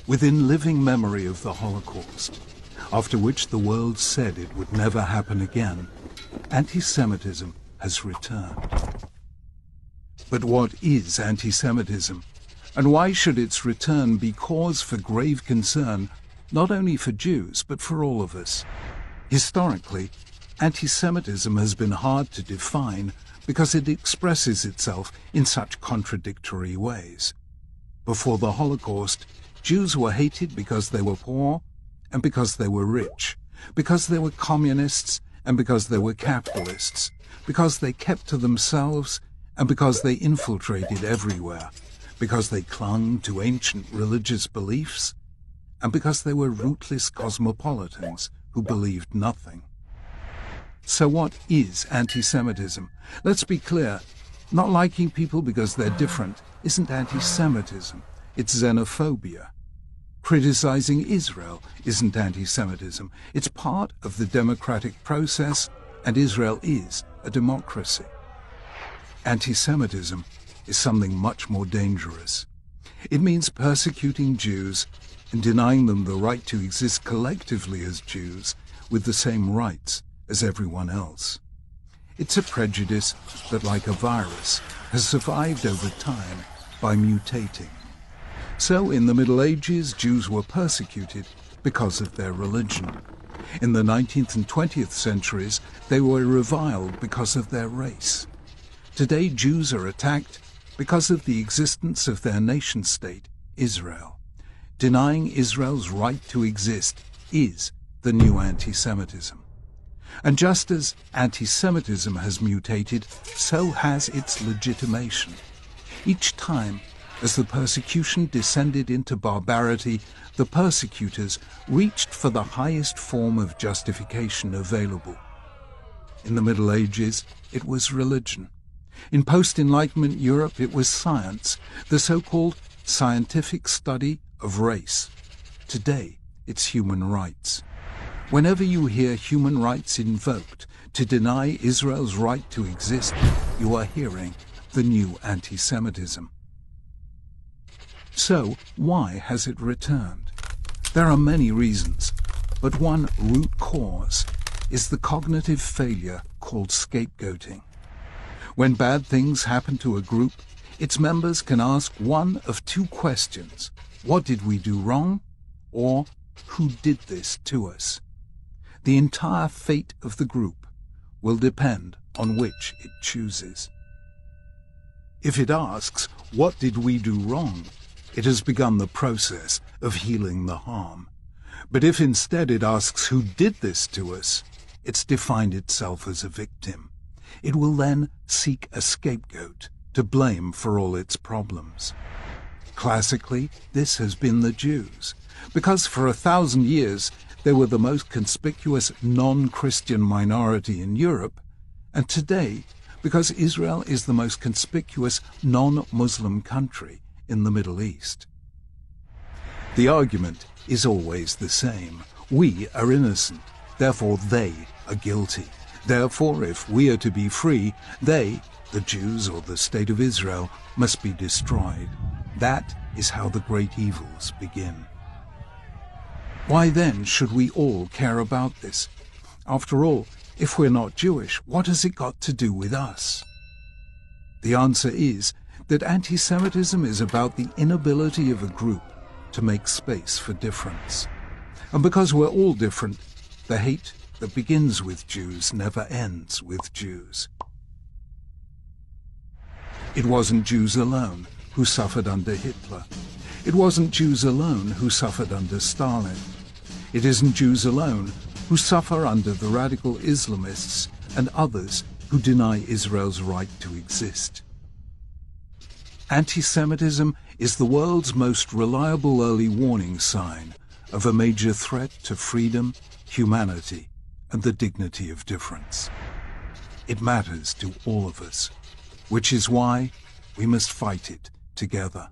within living memory of the Holocaust, after which the world said it would never happen again, anti-Semitism has returned. But what is anti-Semitism, and why should its return be cause for grave concern, not only for Jews, but for all of us? Historically, anti-Semitism has been hard to define because it expresses itself in such contradictory ways. Before the Holocaust, Jews were hated because they were poor and because they were rich, because they were communists and because they were capitalists, because they kept to themselves and because they infiltrated everywhere, because they clung to ancient religious beliefs, and because they were rootless cosmopolitans who believed nothing. So what is anti-Semitism? Let's be clear, not liking people because they're different isn't anti-Semitism, it's xenophobia. Criticizing Israel isn't anti-Semitism, it's part of the democratic process, and Israel is a democracy. Anti-Semitism is something much more dangerous. It means persecuting Jews and denying them the right to exist collectively as Jews with the same rights as everyone else. It's a prejudice that, like a virus, has survived over time by mutating. So in the Middle Ages, Jews were persecuted because of their religion. In the 19th and 20th centuries, they were reviled because of their race. Today, Jews are attacked because of the existence of their nation-state, Israel. Denying Israel's right to exist is the new anti-Semitism. And just as anti-Semitism has mutated, so has its legitimation. Each time, as the persecution descended into barbarity, the persecutors reached for the highest form of justification available. In the Middle Ages, it was religion. In post-Enlightenment Europe, it was science, the so-called scientific study of race. Today, it's human rights. Whenever you hear human rights invoked to deny Israel's right to exist, you are hearing the new anti-Semitism. So, why has it returned? There are many reasons, but one root cause is the cognitive failure called scapegoating. When bad things happen to a group, its members can ask one of two questions: what did we do wrong? Or who did this to us? The entire fate of the group will depend on which it chooses. If it asks, what did we do wrong? It has begun the process of healing the harm. But if instead it asks, who did this to us? It's defined itself as a victim. It will then seek a scapegoat to blame for all its problems. Classically, this has been the Jews, because for 1,000 years they were the most conspicuous non-Christian minority in Europe, and today, because Israel is the most conspicuous non-Muslim country in the Middle East. The argument is always the same. We are innocent, therefore they are guilty. Therefore, if we are to be free, they, the Jews or the State of Israel, must be destroyed. That is how the great evils begin. Why then should we all care about this? After all, if we're not Jewish, what has it got to do with us? The answer is that anti-Semitism is about the inability of a group to make space for difference. And because we're all different, the hate that begins with Jews never ends with Jews. It wasn't Jews alone who suffered under Hitler. It wasn't Jews alone who suffered under Stalin. It isn't Jews alone who suffer under the radical Islamists and others who deny Israel's right to exist. Anti-Semitism is the world's most reliable early warning sign of a major threat to freedom, humanity, and the dignity of difference. It matters to all of us, which is why we must fight it together.